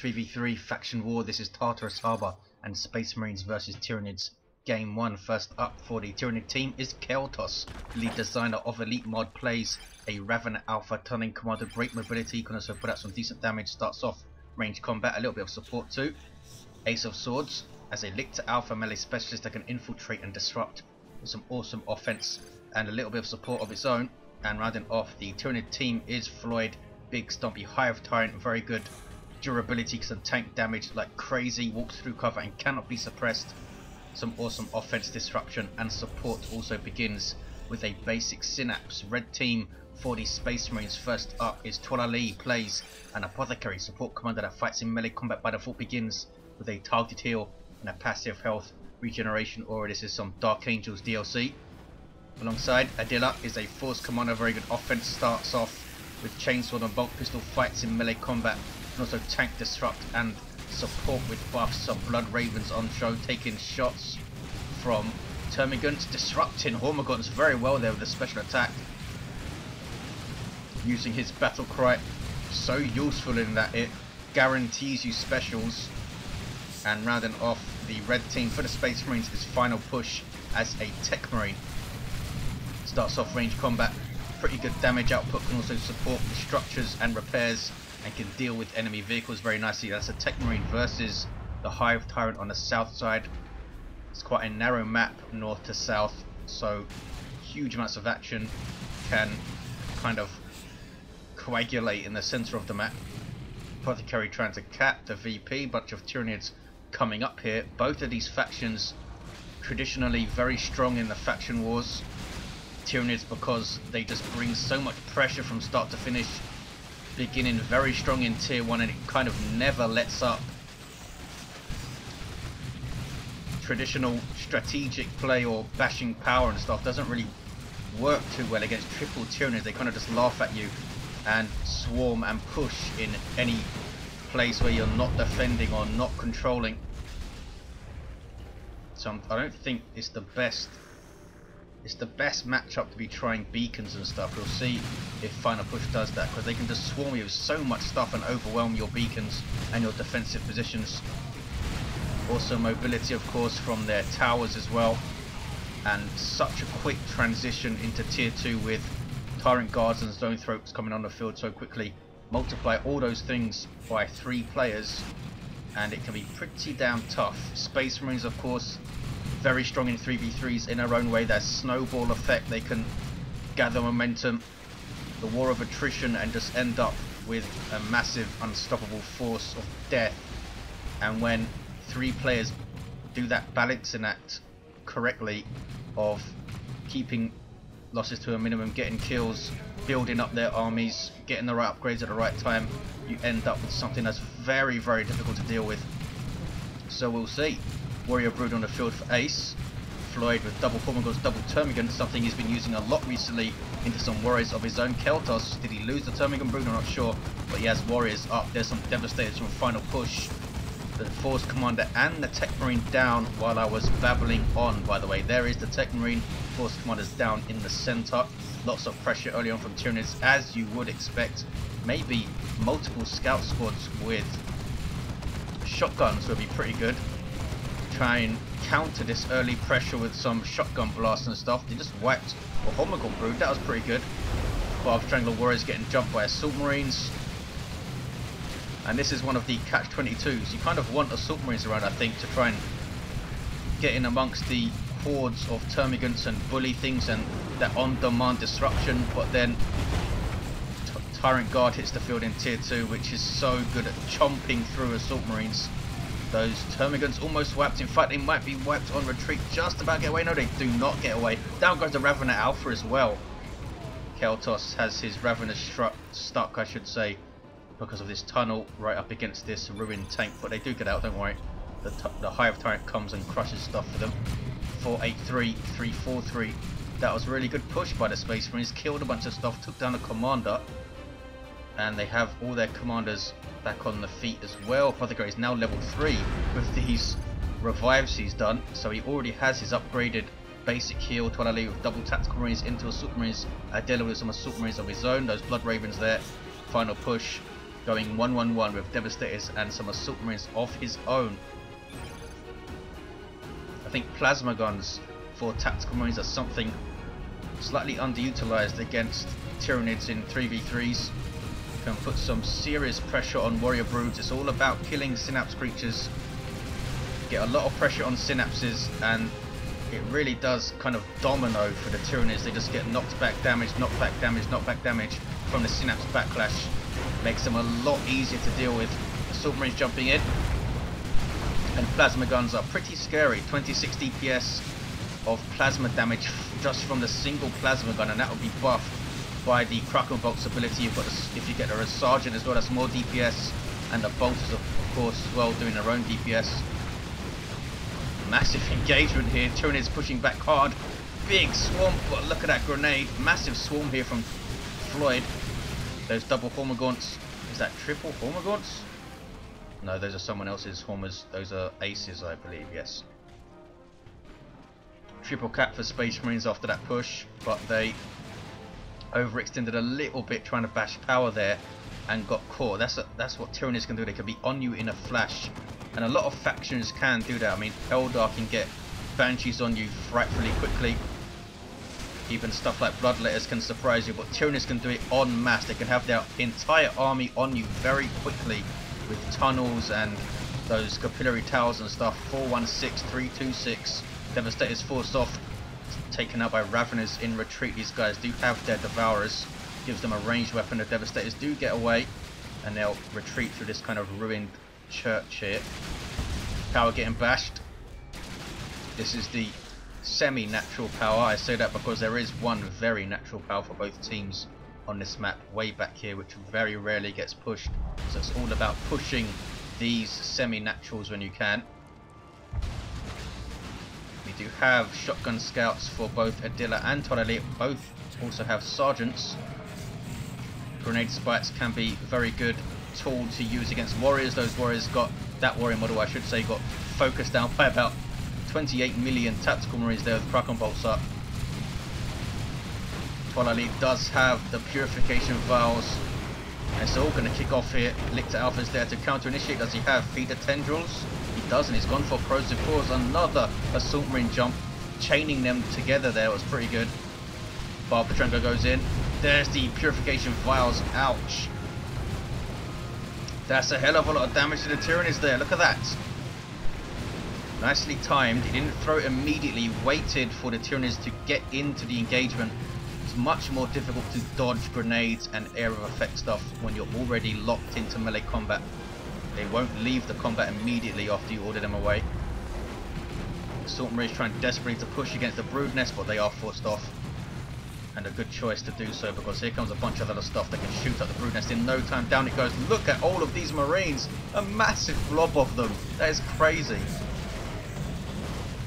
3v3 faction war. This is Tartarus Harbor and Space Marines versus Tyranids. Game 1. First up for the Tyranid team is Caeltos. Lead designer of Elite Mod plays a Raven Alpha turning commander, great mobility, can also put out some decent damage. Starts off range combat, a little bit of support too. Ace of Swords as a Lictor Alpha melee specialist that can infiltrate and disrupt with some awesome offense and a little bit of support of its own. And rounding off the Tyranid team is Floid, big stumpy Hive Tyrant, very good durability, can tank damage like crazy, walks through cover and cannot be suppressed. Some awesome offense, disruption and support also begins with a basic synapse. Red team for the Space Marines. First up is Toilailee, plays an Apothecary, support commander that fights in melee combat by default, begins with a targeted heal and a passive health regeneration aura. This is some Dark Angels DLC. Alongside, Adila is a force commander, very good offense, starts off with chainsword and bolt pistol, fights in melee combat, and also tank, disrupt and support with buffs. Some Blood Ravens on show, taking shots from Termagants, disrupting Hormagaunts very well there with a special attack, using his battle cry, so useful in that it guarantees you specials. And rounding off the red team for the Space Marines is Final Push as a Techmarine. Starts off range combat, pretty good damage output, can also support with structures and repairs and can deal with enemy vehicles very nicely. That's a Techmarine versus the Hive Tyrant on the south side. It's quite a narrow map north to south, so huge amounts of action can kind of coagulate in the center of the map. Apothecary trying to cap the VP, bunch of Tyranids coming up here. Both of these factions traditionally very strong in the faction wars. Tyranids because they just bring so much pressure from start to finish, beginning very strong in tier 1 and it kind of never lets up. Traditional strategic play or bashing power and stuff doesn't really work too well against triple Tyranids. They kind of just laugh at you and swarm and push in any place where you're not defending or not controlling. So I don't think it's the best matchup to be trying beacons and stuff. We'll see if Final Push does that, because they can just swarm you with so much stuff and overwhelm your beacons and your defensive positions. Also mobility of course from their towers as well, and such a quick transition into tier 2 with Tyrant Guards and Zone Throats coming on the field so quickly. Multiply all those things by 3 players and it can be pretty damn tough. Space Marines of course very strong in 3v3s in their own way. That snowball effect, they can gather momentum, the war of attrition, and just end up with a massive unstoppable force of death. And when 3 players do that balancing act correctly of keeping losses to a minimum, getting kills, building up their armies, getting the right upgrades at the right time, you end up with something that's very, very difficult to deal with. So we'll see. Warrior Brood on the field for Ace. Floid with double Hormagaunts, double Termagant, something he's been using a lot recently into some warriors of his own. Caeltos, did he lose the Termagant Brood? I'm not sure, but he has warriors up. There's some Devastators from Final Push. The Force Commander and the Techmarine down while I was babbling on, by the way. There is the Techmarine, Force Commander's down in the center. Lots of pressure early on from Tyranids, as you would expect. Maybe multiple scout squads with shotguns would be pretty good. Try and counter this early pressure with some shotgun blasts and stuff. They just wiped a Hormagaun Brood, that was pretty good. Barb Strangler Warriors getting jumped by Assault Marines. And this is one of the catch-22s. You kind of want Assault Marines around, I think, to try and get in amongst the hordes of Termagants and bully things and that on-demand disruption. But then Tyrant Guard hits the field in tier 2, which is so good at chomping through Assault Marines. Those Termagants almost wiped. In fact, they might be wiped on retreat. Just about get away. No, they do not get away. Down goes the Ravener Alpha as well. Caeltos has his Ravener stuck, I should say, because of this tunnel right up against this ruined tank. But they do get out, don't worry. The Hive Tyrant comes and crushes stuff for them. 483, 343. That was a really good push by the Space Marines. Killed a bunch of stuff, took down a commander. And they have all their commanders back on the feet as well. Apothecary is now level 3 with these revives he's done, so he already has his upgraded basic heal. Toilailee with double tactical marines into Assault Marines. Adila with some Assault Marines of his own. Those Blood Ravens there. Final Push going 1-1-1 with Devastators and some Assault Marines of his own. I think Plasma Guns for Tactical Marines are something slightly underutilized against Tyranids in 3v3s. Can put some serious pressure on Warrior Broods. It's all about killing Synapse creatures. Get a lot of pressure on Synapses, and it really does kind of domino for the Tyranids. They just get knocked back damage, knocked back damage, knocked back damage from the Synapse backlash. Makes them a lot easier to deal with. Assault Marines jumping in. And Plasma Guns are pretty scary. 26 DPS of plasma damage just from the single Plasma Gun, and that will be buffed by the Kraken Bolt's ability. You've got if you get a Sergeant as well, that's more DPS, and the Bolters of course as well doing their own DPS. Massive engagement here. Tyranids pushing back hard. Big swarm, but look at that grenade. Massive swarm here from Floid. Those double Hormagaunts. Is that triple Hormagaunts? No, those are someone else's Hormers. Those are Aces, I believe, yes. Triple cap for Space Marines after that push, but they overextended a little bit trying to bash power there and got caught. That's what Tyranids can do. They can be on you in a flash, and a lot of factions can do that. I mean, Eldar can get Banshees on you frightfully quickly. Even stuff like Bloodletters can surprise you, but Tyranids can do it en masse. They can have their entire army on you very quickly with tunnels and those capillary towers and stuff. 416, 326. Devastators forced off, taken out by Raveners in retreat. These guys do have their Devourers, gives them a ranged weapon. The Devastators do get away, and they'll retreat through this kind of ruined church here. Power getting bashed. This is the semi-natural power. I say that because there is one very natural power for both teams on this map way back here, which very rarely gets pushed. So it's all about pushing these semi-naturals when you can. We do have shotgun scouts for both Adila and Toilailee. Both also have sergeants. Grenade spikes can be a very good tool to use against warriors. Those warriors got, that warrior model I should say, got focused down by about 28 million tactical marines there with Kraken bolts up. Toilailee does have the purification vials. It's all going to kick off here. Lictor Alpha's there to counter initiate. Does he have feeder tendrils? He doesn't. He's gone for corrosive cores. Another assault marine jump, chaining them together there was pretty good. Barb Petrenko goes in. There's the purification vials. Ouch. That's a hell of a lot of damage to the Tyranids there. Look at that. Nicely timed. He didn't throw it immediately. He waited for the Tyranids to get into the engagement. It's much more difficult to dodge grenades and area of effect stuff when you're already locked into melee combat. They won't leave the combat immediately after you order them away. Assault Marines trying desperately to push against the brood nest, but they are forced off. And a good choice to do so, because here comes a bunch of other stuff that can shoot at the brood nest in no time. Down it goes. Look at all of these Marines. A massive blob of them. That is crazy.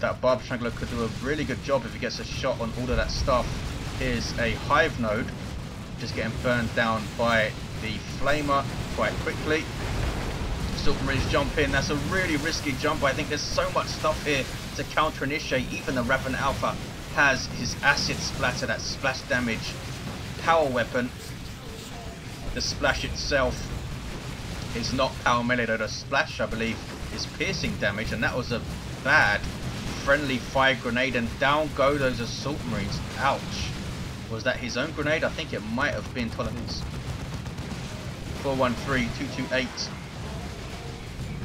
That Barb Strangler could do a really good job if he gets a shot on all of that stuff. Here's a Hive node just getting burned down by the Flamer quite quickly. Assault Marines jump in. That's a really risky jump, but I think there's so much stuff here to counter initiate. Even the Raven Alpha has his acid splatter, that splash damage power weapon. The splash itself is not power melee though. The splash, I believe, is piercing damage, and that was a bad friendly fire grenade, and down go those assault marines. Ouch. Was that his own grenade? I think it might have been Toilailee's. 413, 228.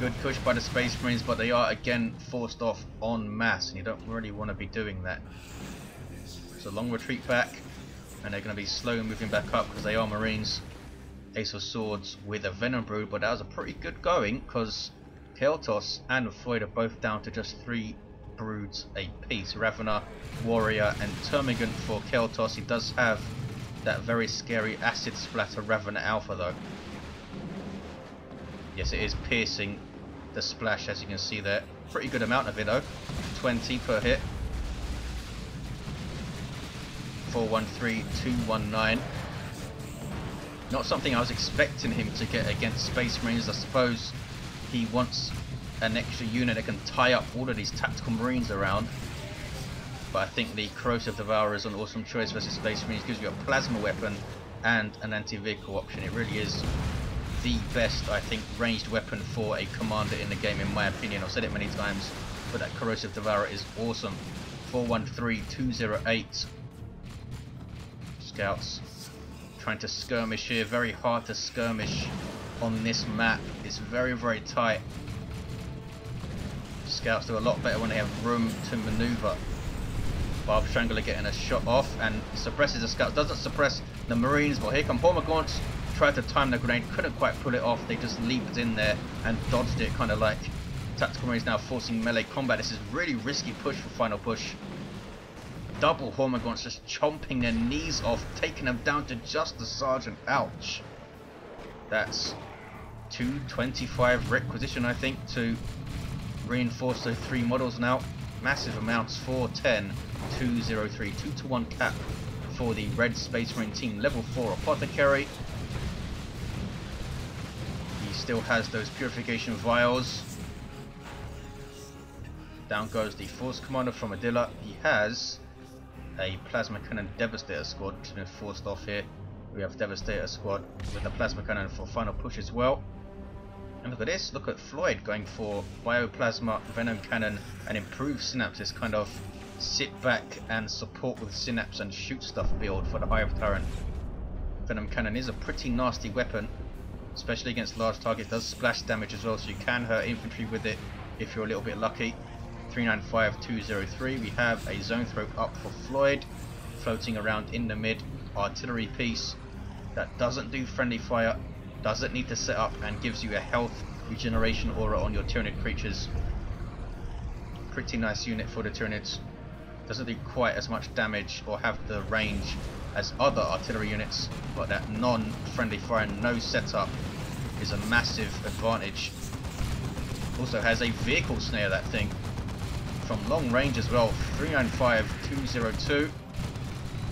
Good push by the Space Marines, but they are again forced off en masse, and you don't really want to be doing that. It's a long retreat back, and they're going to be slow moving back up because they are Marines. Ace of Swords with a Venom Brood, but that was a pretty good going because Caeltos and Floid are both down to just 3 broods a piece. Ravener, Warrior, and Termagant for Caeltos. He does have that very scary acid splatter Ravener Alpha though. Yes, it is piercing the splash, as you can see there. Pretty good amount of it though. 20 per hit. 413, 219. Not something I was expecting him to get against Space Marines. I suppose he wants an extra unit that can tie up all of these tactical marines around, but I think the Corrosive Devourer is an awesome choice versus Space Marines. Gives you a plasma weapon and an anti-vehicle option. It really is the best, I think, ranged weapon for a commander in the game, in my opinion. I've said it many times, but that Corrosive Devourer is awesome. 413208. Scouts trying to skirmish here. Very hard to skirmish on this map. It's very, very tight. Scouts do a lot better when they have room to maneuver. Barb Strangler getting a shot off and suppresses the Scouts. Doesn't suppress the Marines, but here come Hormagaunts. Tried to time the grenade, couldn't quite pull it off. They just leaped in there and dodged it, kind of like Tactical Marines now forcing melee combat. This is really risky push for final push. Double Hormagaunts just chomping their knees off, taking them down to just the sergeant. Ouch. That's 225 requisition, I think, to reinforce those 3 models now. Massive amounts. 410, 203, 2-to-1 cap for the Red Space Marine team. Level 4 Apothecary. He still has those purification vials. Down goes the Force Commander from Adila. He has a Plasma Cannon Devastator squad, which has been forced off here. We have Devastator squad with a Plasma Cannon for final push as well. And look at this, look at Floid going for Bioplasma, Venom Cannon and Improved Synapse. Kind of sit back and support with Synapse and shoot stuff build for the Hive Tyrant. Venom Cannon is a pretty nasty weapon, especially against large targets. It does splash damage as well, so you can hurt infantry with it if you're a little bit lucky. 395203, we have a Zone Throat up for Floid, floating around in the mid. Artillery piece that doesn't do friendly fire, doesn't need to set up, and gives you a health regeneration aura on your Tyranid creatures. Pretty nice unit for the Tyranids. Doesn't do quite as much damage or have the range as other artillery units, but that non-friendly fire, no setup, is a massive advantage. Also has a vehicle snare, that thing, from long range as well. 395202.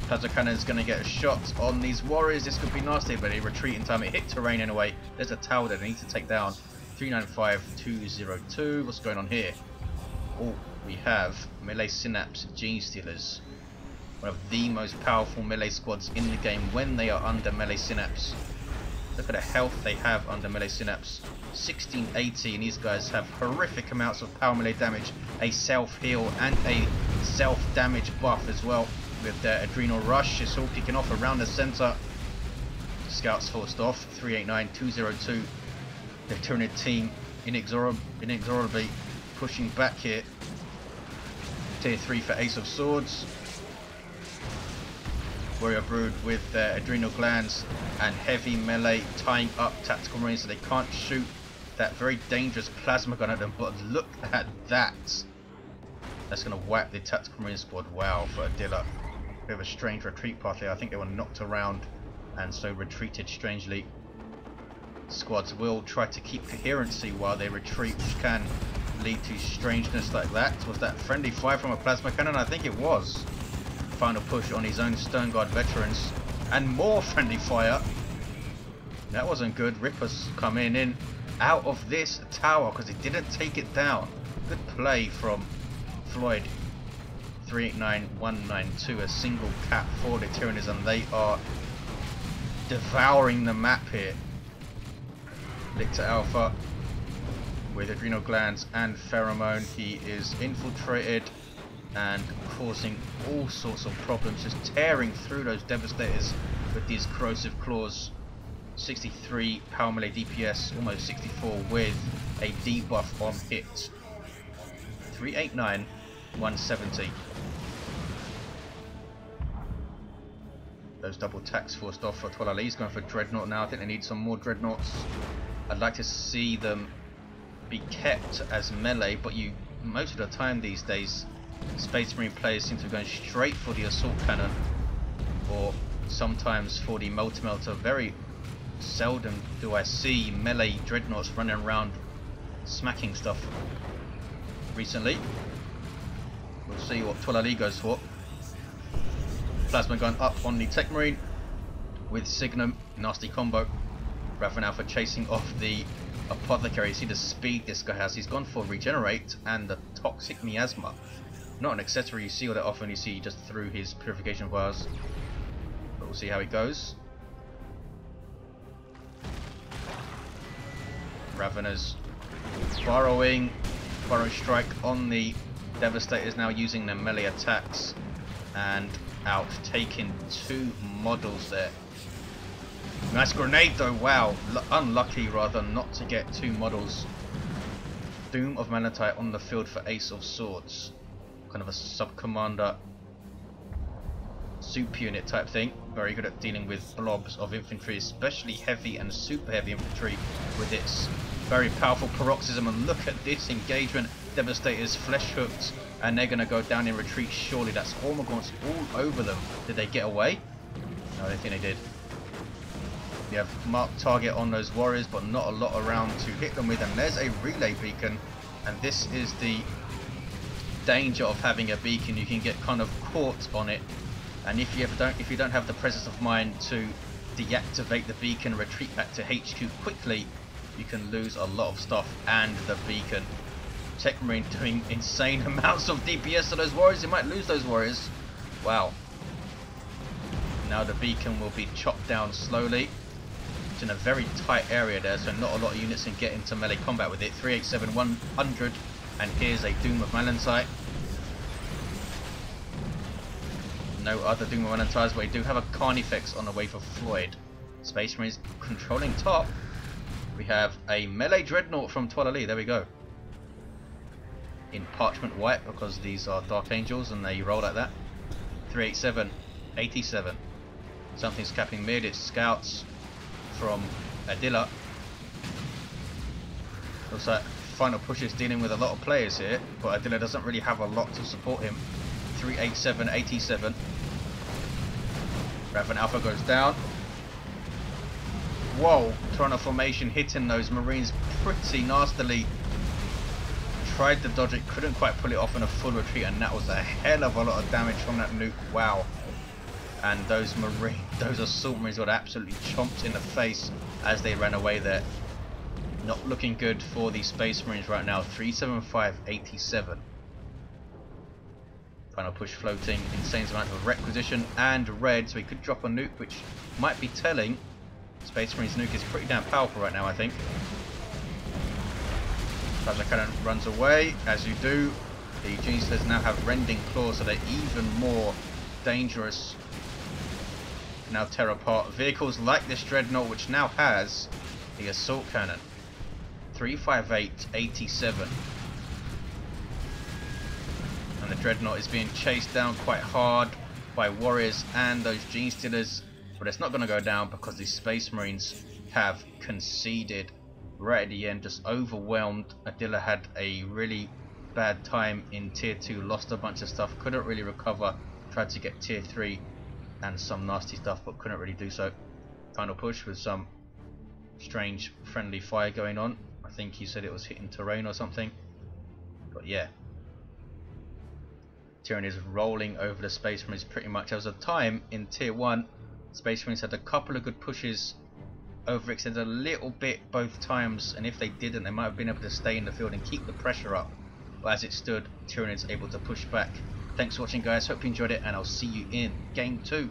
Plasma Cannon is going to get a shot on these warriors. This could be nasty, but they retreat in time. It hit terrain anyway. There's a tower that they need to take down. 395202. What's going on here? Oh, we have Melee Synapse Gene Stealers. One of the most powerful melee squads in the game when they are under Melee Synapse. Look at the health they have under Melee Synapse. 1680, and these guys have horrific amounts of power melee damage, a self-heal and a self-damage buff as well. With their Adrenal Rush, it's all kicking off around the centre. Scouts forced off. 389202. The Tyranid team inexorably pushing back here. Tier 3 for Ace of Swords. Warrior Brood with their Adrenal Glands and heavy melee tying up Tactical Marines so they can't shoot that very dangerous plasma gun at them. But look at that. That's going to wipe the Tactical Marine squad. Wow, for Adila. Bit of a strange retreat path here. I think they were knocked around and so retreated strangely. Squads will try to keep coherency while they retreat, which can lead to strangeness like that. Was that friendly fire from a plasma cannon? I think it was. Final push on his own Sternguard veterans and more friendly fire. That wasn't good. Rippers come in out of this tower because he didn't take it down. Good play from Floid. 389192, a single cap for the Tyranids, and they are devouring the map here. Lictor Alpha with Adrenal Glands and Pheromone. He is infiltrated and causing all sorts of problems, just tearing through those Devastators with these Corrosive Claws. 63 power melee DPS, almost 64 with a debuff on hit. 389170. Those double attacks forced off for Toilailee. He's going for Dreadnought now. I think they need some more Dreadnoughts. I'd like to see them be kept as melee, but most of the time these days Space Marine players seem to be going straight for the Assault Cannon or sometimes for the Multi-Melter. Very seldom do I see melee Dreadnoughts running around smacking stuff recently. We'll see what Toilailee goes for. Plasma gun up on the Techmarine with Signum, nasty combo. Raven Alpha chasing off the Apothecary. See the speed this guy has. He's gone for Regenerate and the Toxic Miasma. Not an accessory you see all that often. You see just through his Purification Vials. But we'll see how he goes. Raveners burrowing. Burrow strike on the Devastators now using their melee attacks. And out, taking 2 models there. Nice grenade though, wow. Unlucky rather not to get 2 models. Doom of Malantite on the field for Ace of Swords. Kind of a sub-commander soup unit type thing. Very good at dealing with blobs of infantry, especially heavy and super heavy infantry with its very powerful paroxysm. And look at this engagement. Devastators flesh hooked and they're going to go down in retreat surely. That's Hormagaunts all over them. Did they get away? No, I don't think they did. You have marked target on those warriors but not a lot around to hit them with, and there's a relay beacon, and this is the danger of having a beacon. You can get kind of caught on it, and if you don't have the presence of mind to deactivate the beacon, retreat back to HQ quickly, you can lose a lot of stuff and the beacon. Techmarine doing insane amounts of DPS to those warriors. They might lose those warriors. Wow. Now the beacon will be chopped down slowly. It's in a very tight area there, so not a lot of units can get into melee combat with it. 387 100, and here's a Doom of Malantite. No other Doom of Malantites, but we do have a Carnifex on the way for Floid. Space Marines controlling top. We have a melee Dreadnought from Toilailee. There we go. In parchment white, because these are Dark Angels and they roll like that. 387 87. Something's capping mid. It's scouts from Adila. Looks like Final Push is dealing with a lot of players here, but Adila doesn't really have a lot to support him. 387 87. Raven Alpha goes down. Whoa, Toronto formation hitting those Marines pretty nastily. Tried to dodge it, couldn't quite pull it off in a full retreat, and that was a hell of a lot of damage from that nuke. Wow. And those assault Marines got absolutely chomped in the face as they ran away there. Not looking good for the Space Marines right now. 375 87. Final Push floating, insane amount of requisition and red, so he could drop a nuke, which might be telling. Space Marines nuke is pretty damn powerful right now, I think. Plasma Cannon runs away, as you do. The Genestealers now have Rending Claws, so they're even more dangerous. Now tear apart vehicles like this Dreadnought, which now has the Assault Cannon. 358 87. And the Dreadnought is being chased down quite hard by warriors and those Genestealers, but it's not going to go down because the Space Marines have conceded right at the end, just overwhelmed. Adila had a really bad time in tier 2, lost a bunch of stuff, couldn't really recover, tried to get tier 3 and some nasty stuff but couldn't really do so. Final Push with some strange friendly fire going on. I think he said it was hitting terrain or something, but yeah. Tyranids is rolling over the Space Marines pretty much. There was a time in tier 1 Space Marines had a couple of good pushes, overextended a little bit both times, and if they didn't, they might have been able to stay in the field and keep the pressure up. But as it stood, Tyranids able to push back. Thanks for watching, guys. Hope you enjoyed it, and I'll see you in game 2.